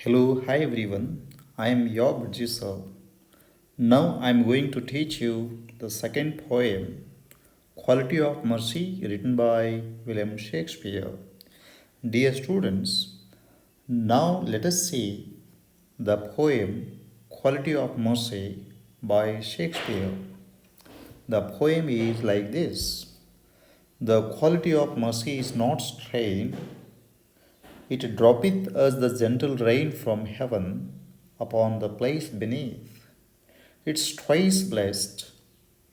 Hello, hi everyone. I am your producer. Now I am going to teach you the second poem, Quality of Mercy, written by William Shakespeare. Dear students, now let us see the poem Quality of Mercy by Shakespeare. The poem is like this. The quality of mercy is not strained, it droppeth us the gentle rain from heaven upon the place beneath. It's twice blessed.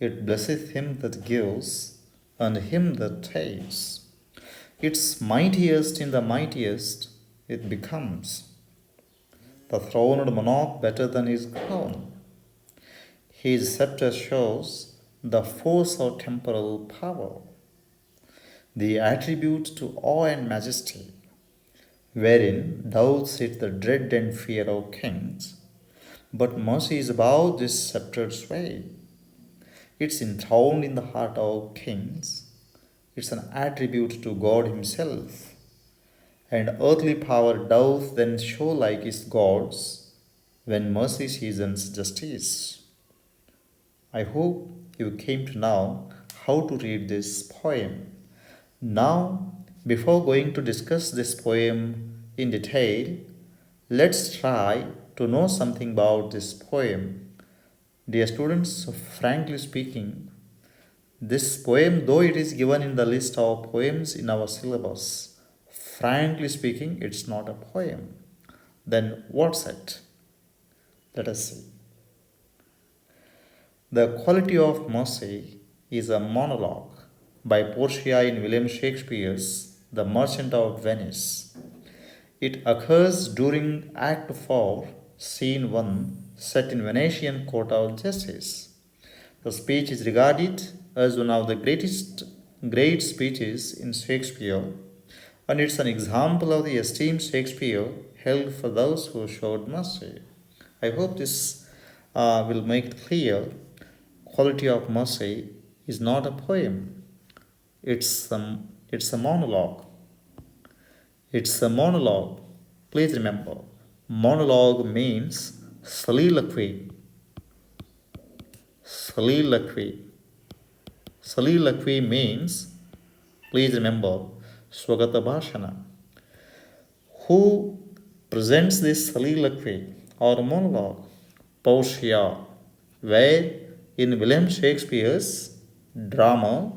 It blesseth him that gives, and him that takes. It's mightiest in the mightiest it becomes. The throned monarch better than his crown. His sceptre shows the force of temporal power, the attribute to awe and majesty, wherein doth sit the dread and fear of kings. But mercy is above this sceptred sway. It's enthroned in the heart of kings. It's an attribute to God Himself. And earthly power doth then show like His God's when mercy seasons justice. I hope you came to know how to read this poem. Now, before going to discuss this poem in detail, let's try to know something about this poem. Dear students, frankly speaking, this poem, though it is given in the list of poems in our syllabus, frankly speaking, it's not a poem. Then what's it? Let us see. The Quality of Mercy is a monologue by Portia in William Shakespeare's The Merchant of Venice. It occurs during Act 4, Scene 1, set in Venetian Court of Justice. The speech is regarded as one of the great speeches in Shakespeare, and it's an example of the esteem Shakespeare held for those who showed mercy. I hope this will make it clear. Quality of Mercy is not a poem. It's a monologue. It's a monologue. Please remember, monologue means soliloquy. Soliloquy. Soliloquy means, please remember, Swagata Bhashana. Who presents this soliloquy or monologue? Portia, where in William Shakespeare's drama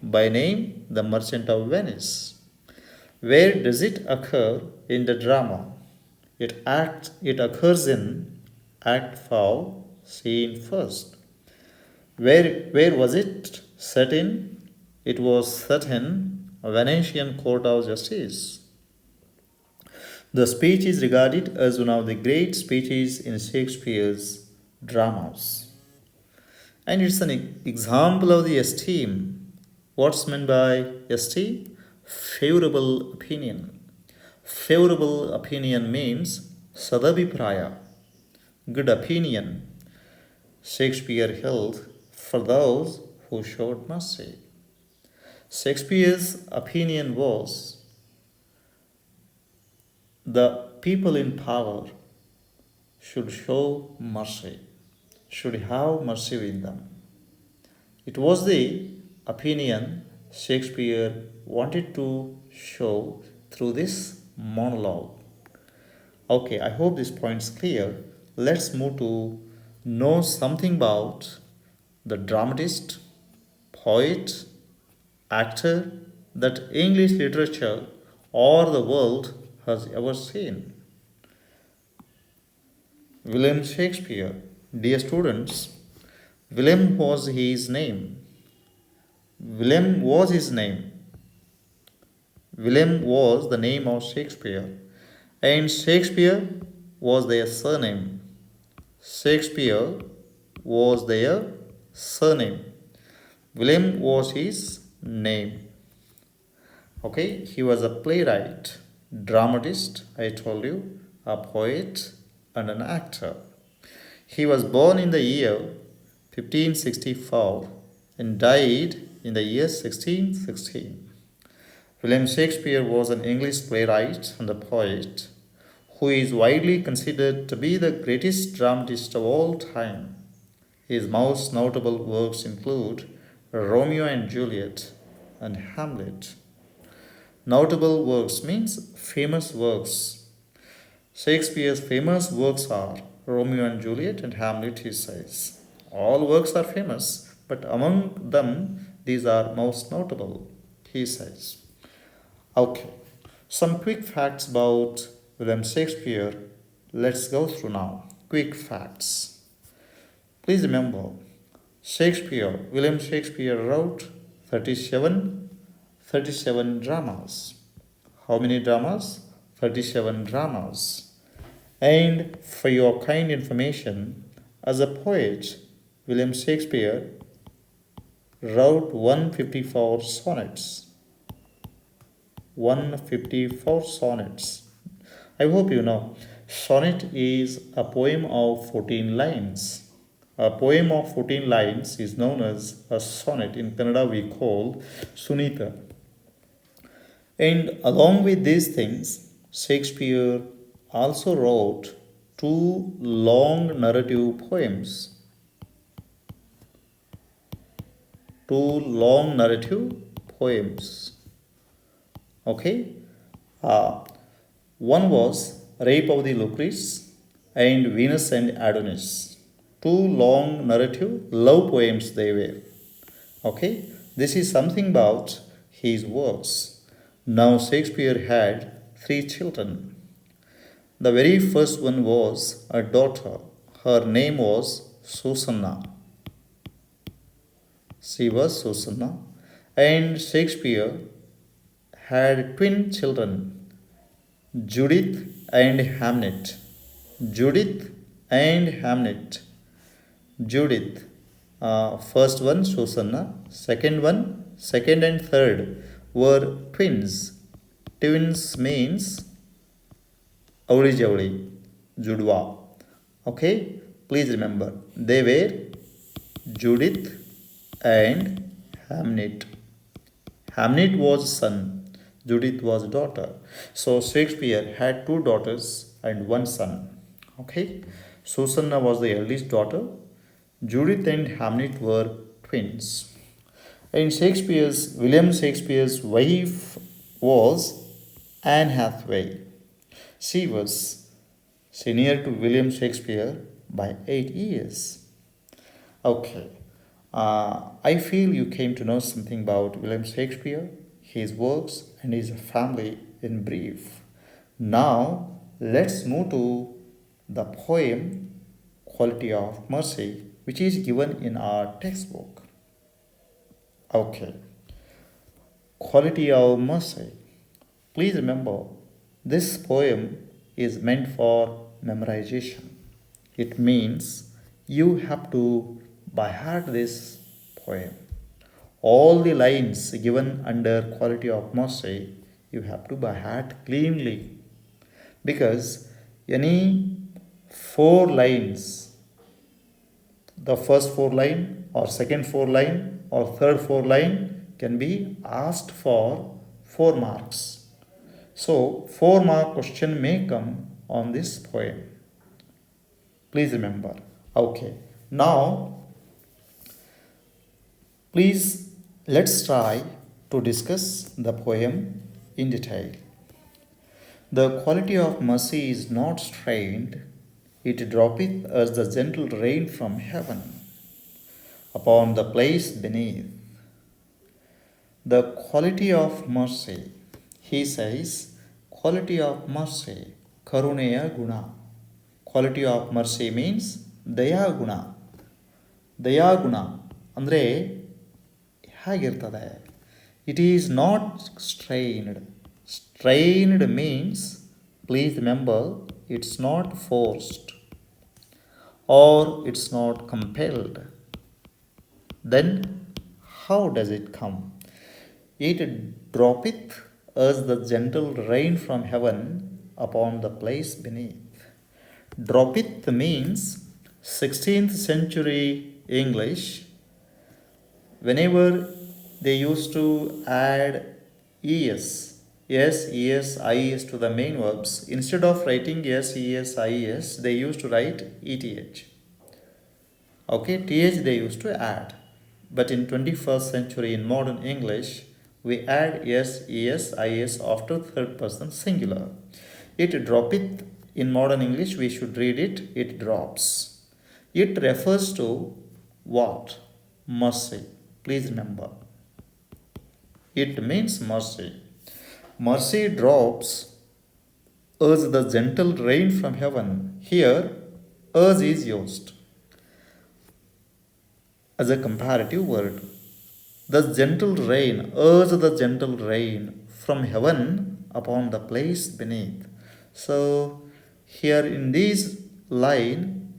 by name The Merchant of Venice. Where does it occur in the drama? It occurs in Act 4, Scene 1st. Where was it set in? It was set in a Venetian Court of Justice. The speech is regarded as one of the great speeches in Shakespeare's dramas. And it's an example of the esteem. What's meant by esteem? Favorable opinion. Favorable opinion means sadabhipraya, good opinion. Shakespeare held for those who showed mercy. Shakespeare's opinion was the people in power should show mercy, should have mercy with them. It was the opinion Shakespeare wanted to show through this monologue. Okay, I hope this point is clear. Let's move to know something about the dramatist, poet, actor that English literature or the world has ever seen. William Shakespeare. Dear students, William was his name. William was his name. William was the name of Shakespeare, and Shakespeare was their surname. Shakespeare was their surname. William was his name. Okay, he was a playwright, dramatist, I told you, a poet, and an actor. He was born in the year 1564 and died in the year 1616. William Shakespeare was an English playwright and a poet who is widely considered to be the greatest dramatist of all time. His most notable works include Romeo and Juliet and Hamlet. Notable works means famous works. Shakespeare's famous works are Romeo and Juliet and Hamlet, he says. All works are famous, but among them, these are most notable, he says. Okay, some quick facts about William Shakespeare. Let's go through now. Quick facts. Please remember, William Shakespeare wrote 37 dramas. How many dramas? 37 dramas. And for your kind information, as a poet, William Shakespeare wrote 154 sonnets. 154 sonnets. I hope you know. Sonnet is a poem of 14 lines. A poem of 14 lines is known as a sonnet. In Kannada, we call Sunita. And along with these things, Shakespeare also wrote two long narrative poems. Two long narrative poems. Okay? One was Rape of the Lucrece and Venus and Adonis. Two long narrative love poems they were. Okay? This is something about his works. Now Shakespeare had three children. The very first one was a daughter. Her name was Susanna. She was Susanna. And Shakespeare had twin children, Judith and Hamnet. Judith and Hamnet. Judith, first one Susanna, second and third were twins. Twins means Audi Javdi, Judwa. Okay, please remember, they were Judith and Hamnet. Hamnet was son, Judith was daughter. So Shakespeare had two daughters and one son. Okay, Susanna was the eldest daughter. Judith and Hamlet were twins. And William Shakespeare's wife was Anne Hathaway. She was senior to William Shakespeare by 8 years. Okay, I feel you came to know something about William Shakespeare, his works, and his family in brief. Now, let's move to the poem Quality of Mercy, which is given in our textbook. Okay, Quality of Mercy. Please remember, this poem is meant for memorization. It means you have to by heart this poem. All the lines given under Quality of Mercy, you have to by heart cleanly. Because any four lines, the first four line or second four line or third four line can be asked for 4 marks. So 4-mark question may come on this poem. Please remember. Okay. Now, please let's try to discuss the poem in detail. The quality of mercy is not strained, it droppeth as the gentle rain from heaven upon the place beneath. The quality of mercy, he says, quality of mercy, karuneya guna. Quality of mercy means daya guna. Daya guna ಅಂದರೆ ಹೇಗಿರ್ತದೆ? It is not strained. Strained means, please remember, it's not forced or it's not compelled. Then how does it come? It droppeth as the gentle rain from heaven upon the place beneath. Droppeth means 16th century English. Whenever they used to add es S, ES, IES to the main verbs. Instead of writing S, ES, IES, they used to write ETH. Okay, TH they used to add. But in 21st century in modern English, we add S, ES, IS after third person singular. It droppeth. In modern English, we should read it, it drops. It refers to what? Mercy. Please remember. It means mercy. Mercy drops as the gentle rain from heaven. Here, as is used as a comparative word. The gentle rain, as the gentle rain from heaven upon the place beneath. So, here in this line,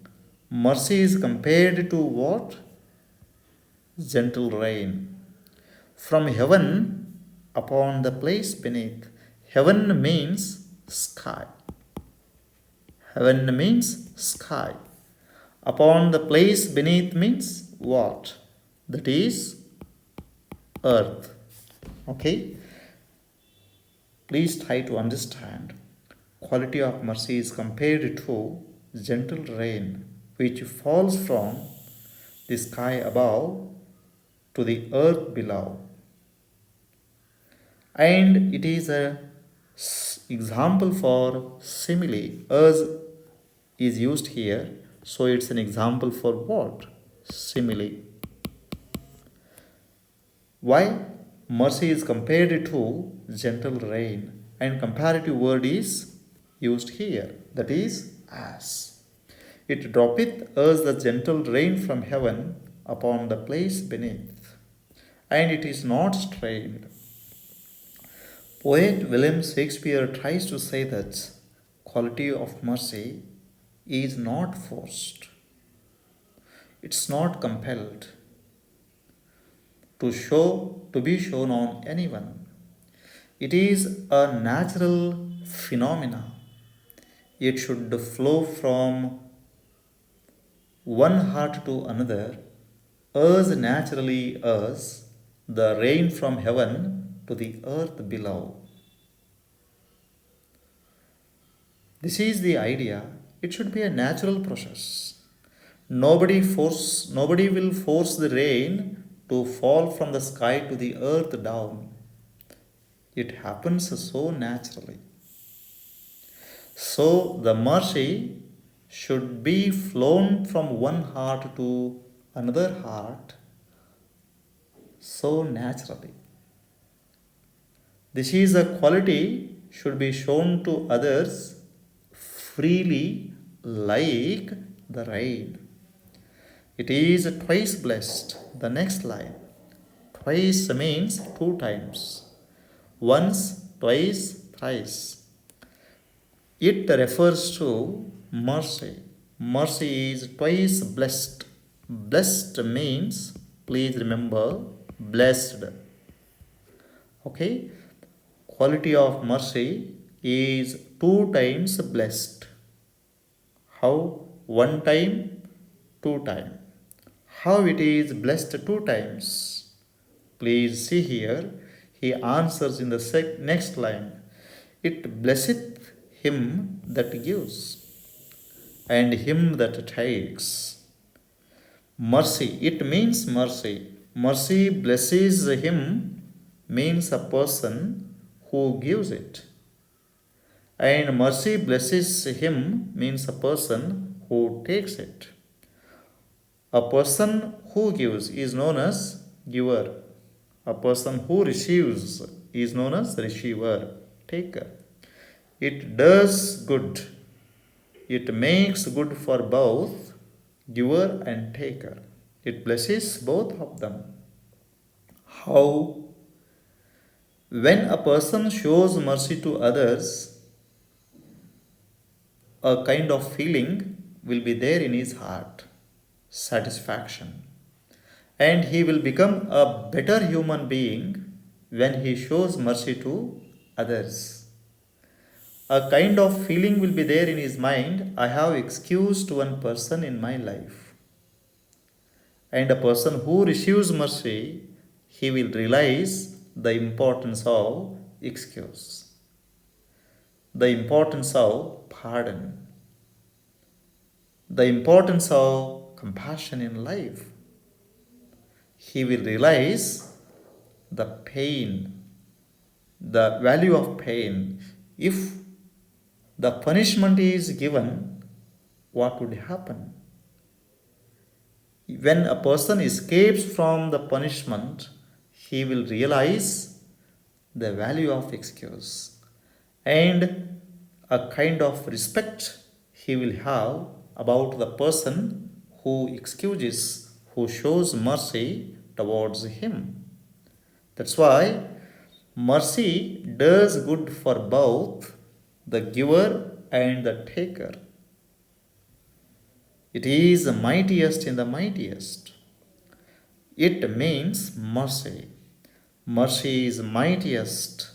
mercy is compared to what? Gentle rain from heaven upon the place beneath. Heaven means sky. Heaven means sky. Upon the place beneath means what? That is earth. Okay? Please try to understand. Quality of mercy is compared to gentle rain which falls from the sky above to the earth below. And it is a example for simile. As is used here, so it's an example for what? Simile. Why? Mercy is compared to gentle rain, and comparative word is used here, that is as. It droppeth as the gentle rain from heaven upon the place beneath, and it is not strained. Poet William Shakespeare tries to say that quality of mercy is not forced, it's not compelled to be shown on anyone. It is a natural phenomena. It should flow from one heart to another as naturally as the rain from heaven to the earth below. This is the idea. It should be a natural process. Nobody will force the rain to fall from the sky to the earth down. It happens so naturally. So the mercy should be flown from one heart to another heart so naturally. This is a quality should be shown to others freely like the rain. It is twice blessed. The next line. Twice means two times. Once, twice, thrice. It refers to mercy. Mercy is twice blessed. Blessed means, please remember, blessed. Okay? Quality of mercy is two times blessed. How? One time, two time. How it is blessed two times? Please see here. He answers in the next line. It blesseth him that gives and him that takes. Mercy. It means mercy. Mercy blesses him means a person who gives it. And mercy blesses him means a person who takes it. A person who gives is known as giver. A person who receives is known as receiver, taker. It does good. It makes good for both giver and taker. It blesses both of them. How? When a person shows mercy to others, a kind of feeling will be there in his heart, satisfaction. And he will become a better human being when he shows mercy to others. A kind of feeling will be there in his mind, I have excused one person in my life. And a person who receives mercy, he will realize the importance of excuse, the importance of pardon, the importance of compassion in life. He will realize the pain, the value of pain. If the punishment is given, what would happen? When a person escapes from the punishment, he will realize the value of excuse and a kind of respect he will have about the person who excuses, who shows mercy towards him. That's why mercy does good for both the giver and the taker. It is the mightiest in the mightiest. It means mercy. Mercy is mightiest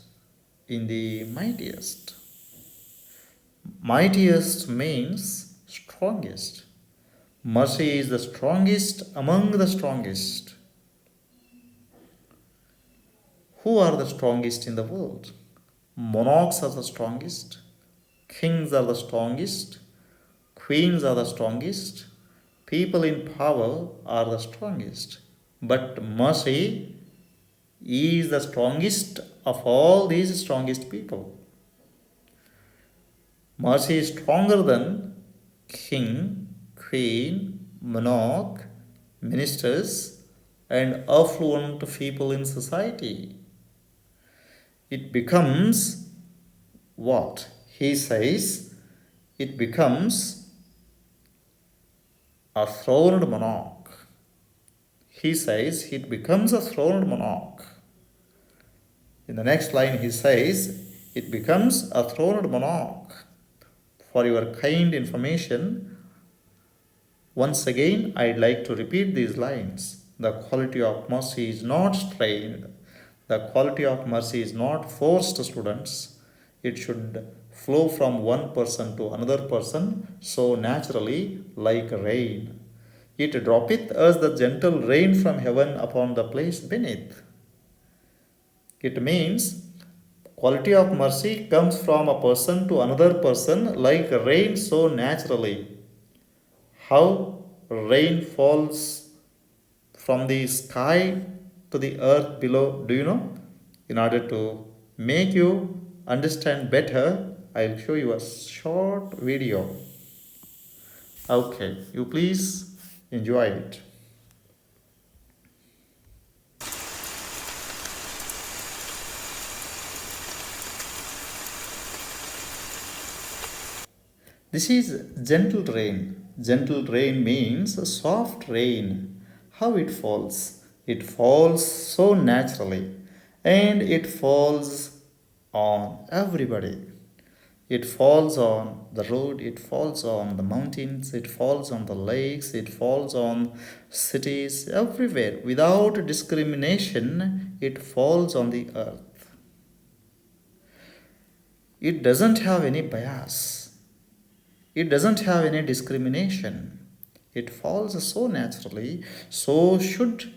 in the mightiest. Mightiest means strongest. Mercy is the strongest among the strongest. Who are the strongest in the world? Monarchs are the strongest. Kings are the strongest. Queens are the strongest. People in power are the strongest. But mercy is the strongest of all these strongest people. Mercy is stronger than king, queen, monarch, ministers, and affluent people in society. It becomes what? He says it becomes a throned monarch. He says it becomes a throned monarch. In the next line, he says it becomes a throned monarch. For your kind information, once again, I'd like to repeat these lines. The quality of mercy is not strained. The quality of mercy is not forced, students. It should flow from one person to another person so naturally like rain. It droppeth as the gentle rain from heaven upon the place beneath. It means quality of mercy comes from a person to another person like rain so naturally. How rain falls from the sky to the earth below, do you know? In order to make you understand better, I'll show you a short video. Okay, you please enjoy it. This is gentle rain. Gentle rain means soft rain. How it falls? It falls so naturally and it falls on everybody. It falls on the road, it falls on the mountains, it falls on the lakes, it falls on cities, everywhere. Without discrimination, it falls on the earth. It doesn't have any bias. It doesn't have any discrimination. It falls so naturally. So should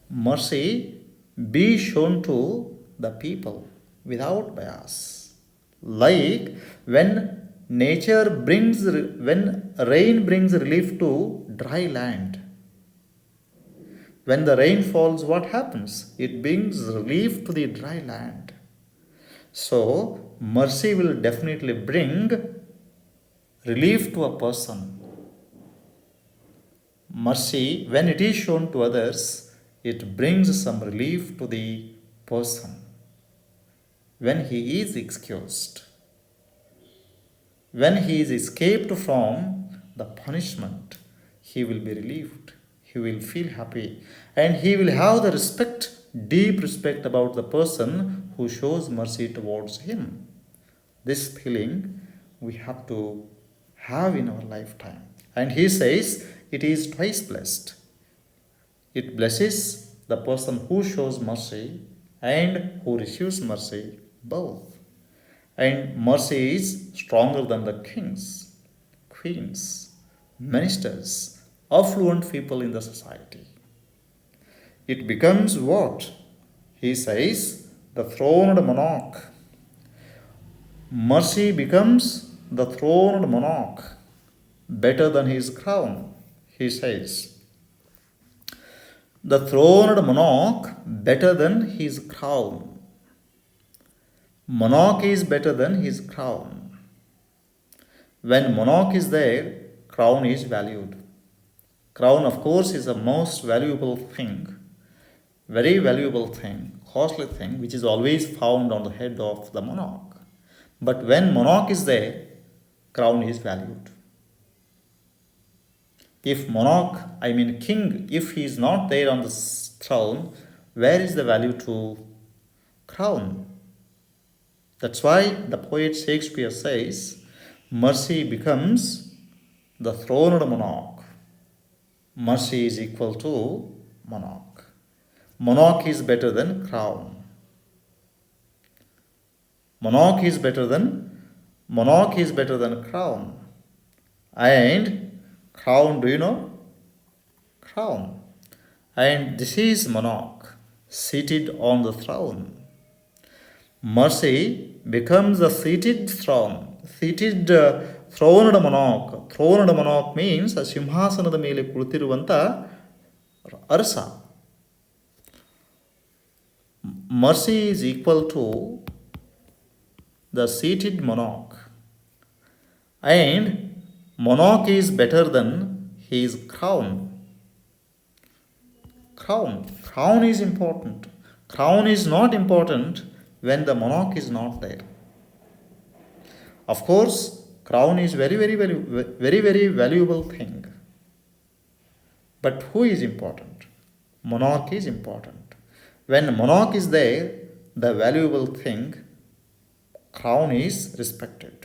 mercy be shown to the people without bias. Like when when rain brings relief to dry land. When the rain falls, what happens? It brings relief to the dry land. So mercy will definitely bring relief to a person. Mercy, when it is shown to others, it brings some relief to the person. When he is excused, when he is escaped from the punishment, he will be relieved. He will feel happy and he will have the respect, deep respect about the person who shows mercy towards him. This feeling we have to have in our lifetime. And he says it is twice blessed. It blesses the person who shows mercy and who receives mercy, both. And mercy is stronger than the kings, queens, ministers, affluent people in the society. It becomes what? He says, the throned monarch. Mercy becomes the throned monarch better than his crown, he says. The throned monarch better than his crown. Monarch is better than his crown. When monarch is there, crown is valued. Crown, of course, is the most valuable thing, very valuable thing, costly thing, which is always found on the head of the monarch. But when monarch is there, crown is valued. If monarch, I mean king, if he is not there on the throne, where is the value to crown? That's why the poet Shakespeare says, mercy becomes the throned monarch. Mercy is equal to monarch. Monarch is better than crown. Monarch is better than crown. And crown, do you know? Crown. And this is monarch seated on the throne. Mercy becomes the seated throne. Seated throned monarch. Throned monarch means ಸಿಂಹಾಸನದ ಮೇಲೆ ಕುಳಿತಿರುವಂಥ ಅರಸ. Mercy is equal to the seated monarch. And monarch is better than his crown. Crown is important. Crown is not important when the monarch is not there. Of course, crown is very valuable thing. But who is important? Monarch is important. When monarch is there, the valuable thing, crown is respected.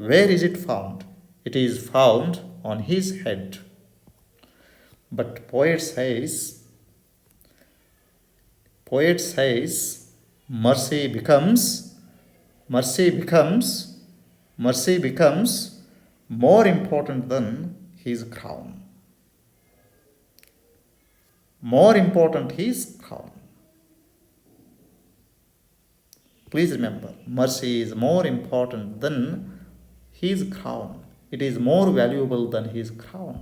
Where is it found? It is found on his head. But poet says, mercy becomes more important than his crown. More important his crown. Please remember, mercy is more important than his crown. It is more valuable than his crown.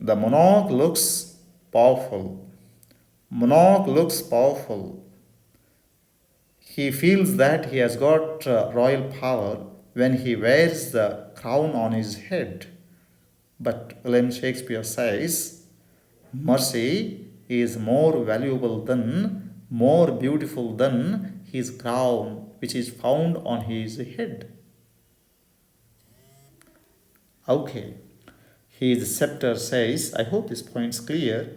The monarch looks powerful. Monarch looks powerful. He feels that he has got royal power when he wears the crown on his head. But William Shakespeare says, mercy is more valuable than, more beautiful than his crown, which is found on his head. Okay. His scepter says, I hope this point is clear.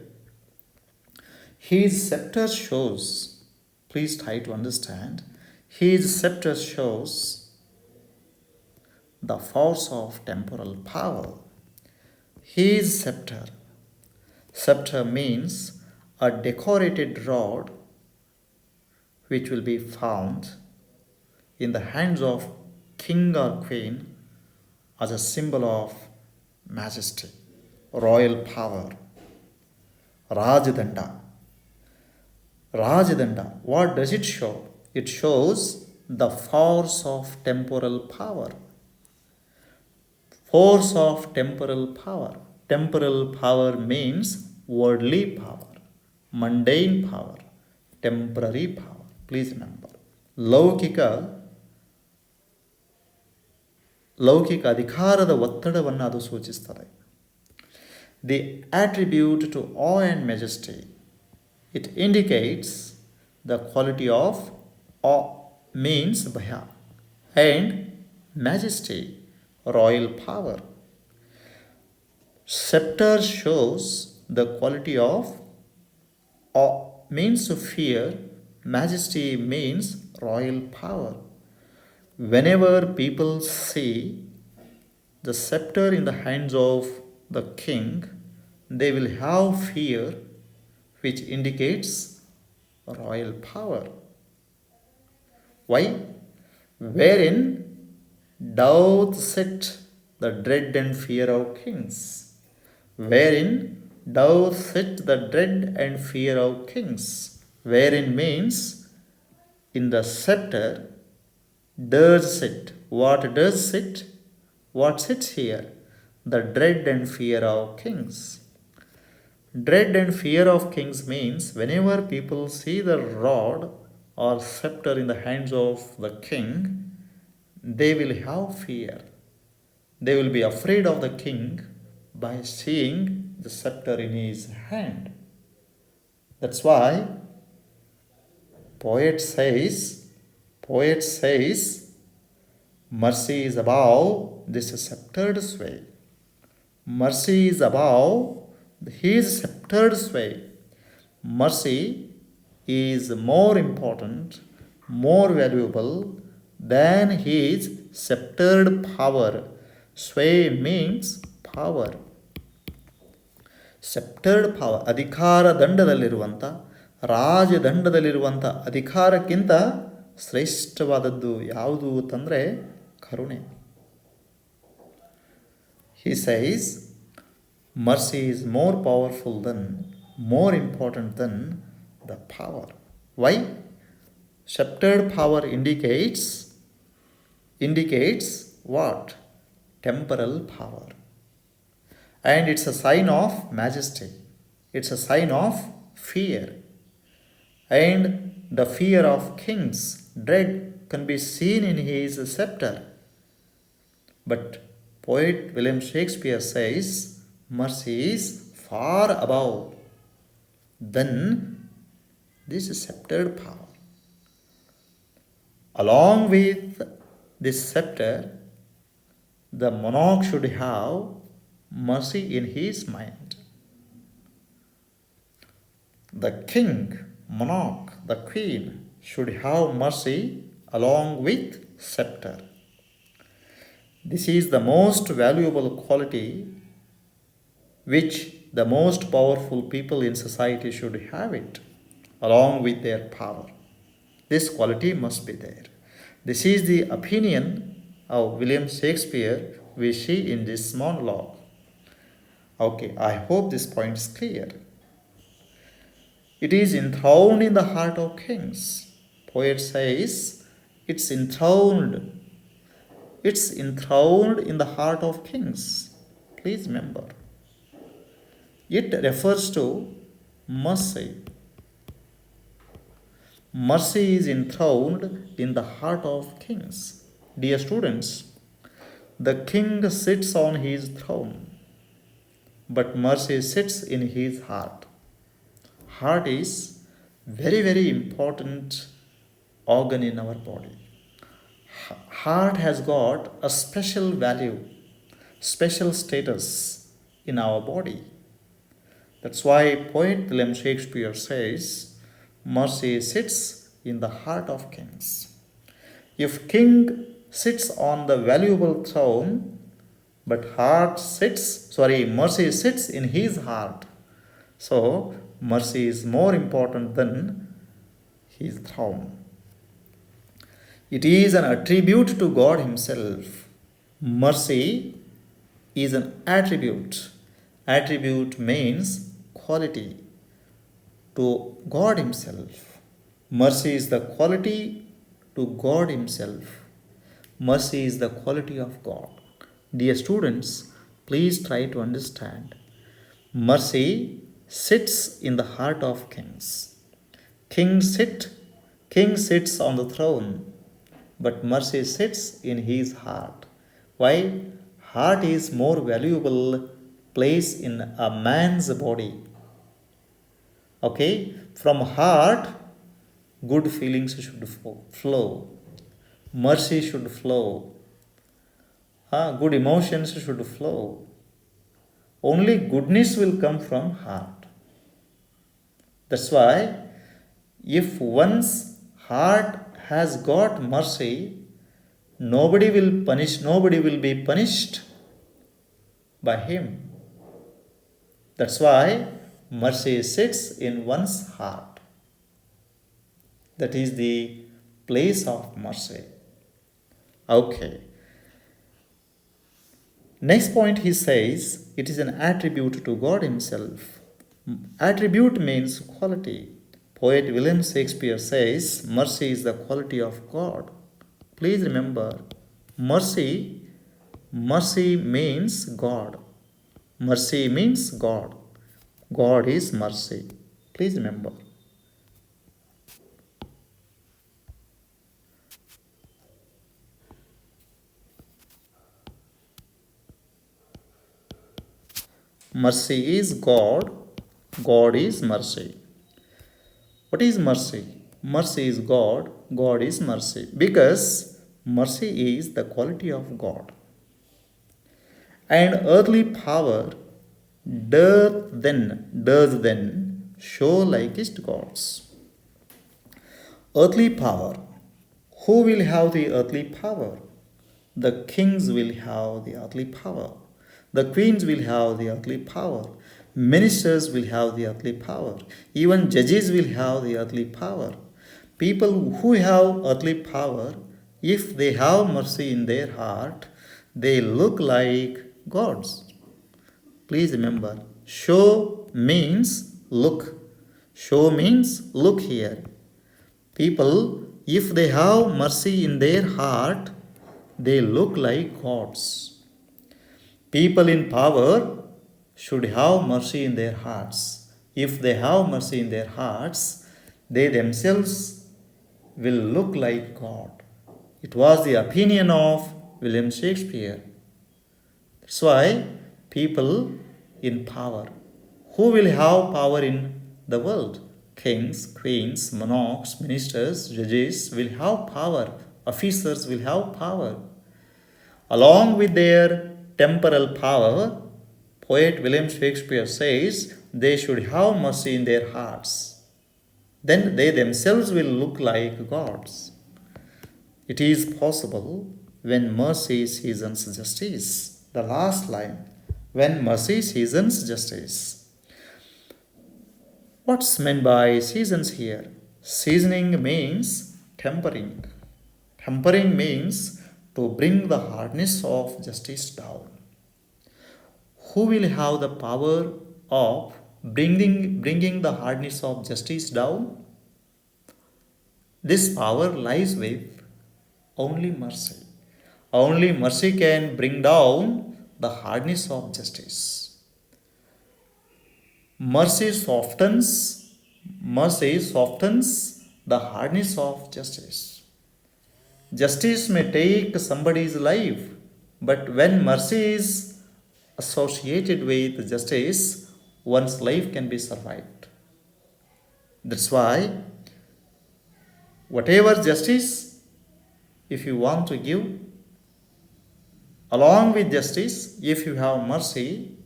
His scepter shows, please try to understand, his scepter shows the force of temporal power. His scepter means a decorated rod which will be found in the hands of king or queen as a symbol of majesty, royal power. Rajadanda. What does it show? It shows the force of temporal power. Force of temporal power. Temporal power means worldly power, mundane power, temporary power. Please remember. ಲೌಕಿಕ ಅಧಿಕಾರದ ಒತ್ತಡವನ್ನು ಅದು ಸೂಚಿಸ್ತದೆ. The attribute to awe and majesty. It indicates the quality of awe means bhaya and majesty, royal power. Scepter shows the quality of awe means fear, majesty means royal power. Whenever people see the scepter in the hands of the king, they will have fear, which indicates royal power. Why? Wherein doth sit the dread and fear of kings. Wherein doth sit the dread and fear of kings. Wherein means in the scepter does sit. What does sit? What sits here? The dread and fear of kings. Dread and fear of kings means whenever people see the rod or scepter in the hands of the king, they will have fear. They will be afraid of the king by seeing the scepter in his hand. That's why poet says, poet says, mercy is above this sceptered sway. Mercy is above his sceptered sway. Mercy is more important, more valuable than his sceptered power. Sway means power. Sceptred power, ಅಧಿಕಾರ ದಂಡದಲ್ಲಿರುವಂಥ, ರಾಜದಂಡದಲ್ಲಿರುವಂಥ ಅಧಿಕಾರಕ್ಕಿಂತ ಶ್ರೇಷ್ಠವಾದದ್ದು ಯಾವುದು ಅಂತಂದರೆ ಕರುಣೆ. He says, mercy is more powerful than, more important than the power. Why? Sceptered power indicates what? Temporal power. And it's a sign of majesty. It's a sign of fear. And the fear of kings, dread, can be seen in his scepter. But poet William Shakespeare says, mercy is far above than this sceptered power. Along with this scepter, the monarch should have mercy in his mind. The king, monarch, the queen should have mercy along with scepter. This is the most valuable quality which the most powerful people in society should have it, along with their power. This quality must be there. This is the opinion of William Shakespeare we see in this monologue. Okay, I hope this point is clear. It is enthroned in the heart of kings. Poet says, it's enthroned. It's enthroned in the heart of kings. Please remember. It refers to mercy. Mercy is enthroned in the heart of kings. Dear students, the king sits on his throne, but mercy sits in his heart. Heart is very, very important organ in our body. Heart has got a special value, special status in our body. That's why poet William Shakespeare says, mercy sits in the heart of kings. If king sits on the valuable throne, but mercy sits in his heart. So, mercy is more important than his throne. It is an attribute to God himself. Mercy is an attribute. Attribute means quality to God himself. Mercy is the quality to God himself. Mercy is the quality of God. Dear students, please try to understand. Mercy sits in the heart of kings. King sits on the throne, but mercy sits in his heart. Why? Heart is more valuable place in a man's body. Okay? From heart, good feelings should flow. Mercy should flow. Good emotions should flow. Only goodness will come from heart. That's why if one's heart has got mercy, nobody will be punished by him. That's why mercy sits in one's heart. That is the place of mercy. Okay. Next point he says, it is an attribute to God himself. Attribute means quality. Poet William Shakespeare says mercy is the quality of God. Please remember, mercy, mercy means God. Mercy means God. God is mercy. Please remember. Mercy is God. God is mercy. What is mercy? Mercy is God. God is mercy. Because mercy is the quality of God. And earthly power does then show likest gods. Earthly power. Who will have the earthly power? The kings will have the earthly power. The queens will have the earthly power. Ministers will have the earthly power. Even judges will have the earthly power. People who have earthly power, if they have mercy in their heart, they look like gods. Please remember, show means look. Show means look here. People, if they have mercy in their heart, they look like gods. People in power should have mercy in their hearts. If they have mercy in their hearts, they themselves will look like God. It was the opinion of William Shakespeare. That's why people in power, who will have power in the world? Kings, queens, monarchs, ministers, judges will have power. Officers will have power. Along with their temporal power, poet William Shakespeare says they should have mercy in their hearts. Then they themselves will look like gods. It is possible when mercy seasons justice. The last line, when mercy seasons justice. What's meant by seasons here? Seasoning means tempering. Tempering means to bring the hardness of justice down. Who will have the power of bringing the hardness of justice down? This power lies with only mercy. Only mercy can bring down the hardness of justice. Mercy softens the hardness of justice. Justice may take somebody's life, but when mercy is associated with justice, one's life can be survived. That's why, whatever justice, if you want to give, along with justice, if you have mercy,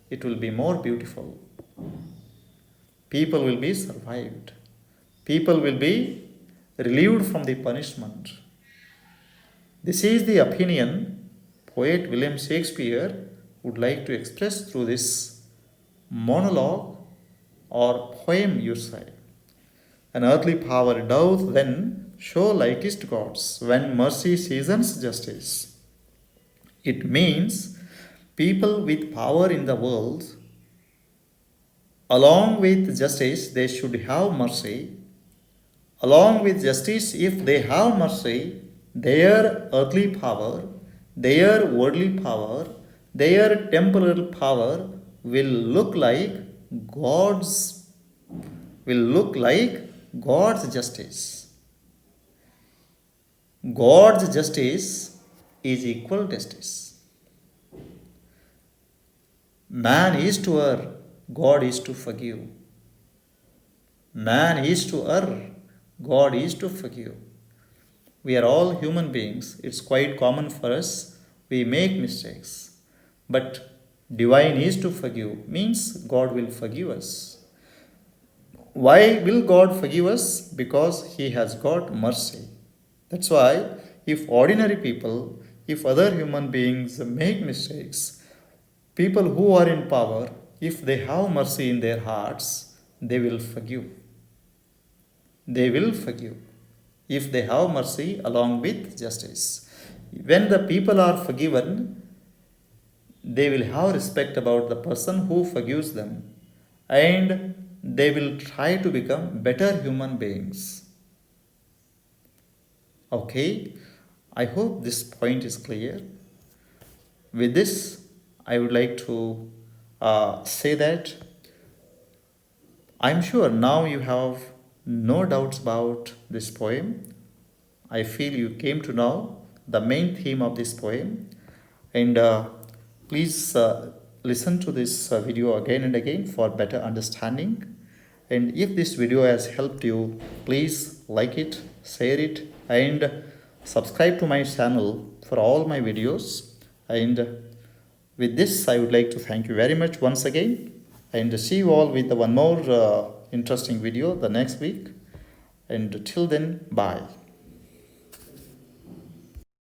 it will be more beautiful. People will be survived. People will be relieved from the punishment. This is the opinion poet William Shakespeare would like to express through this monologue or poem, you say. An earthly power doth then show likest gods when mercy seasons justice. It means people with power in the world, along with justice, they should have mercy. Along with justice, if they have mercy, their earthly power, their worldly power, their temporal power will look like God's justice. God's justice is equal justice. Man is to err, God is to forgive. Man is to err, God is to forgive. We are all human beings. It's quite common for us. We make mistakes. But divine is to forgive, means God will forgive us. Why will God forgive us? Because He has got mercy. That's why, if ordinary people, if other human beings make mistakes, people who are in power, if they have mercy in their hearts, they will forgive. They will forgive if they have mercy along with justice. When the people are forgiven, they will have respect about the person who forgives them, and they will try to become better human beings. Okay, I hope this point is clear. With this, I would like to say that I'm sure now you have no doubts about this poem. I feel you came to know the main theme of this poem. And please listen to this video again and again for better understanding. And if this video has helped you, please like it, share it, and subscribe to my channel for all my videos. And with this, I would like to thank you very much once again and see you all with one more interesting video the next week. And till then, bye.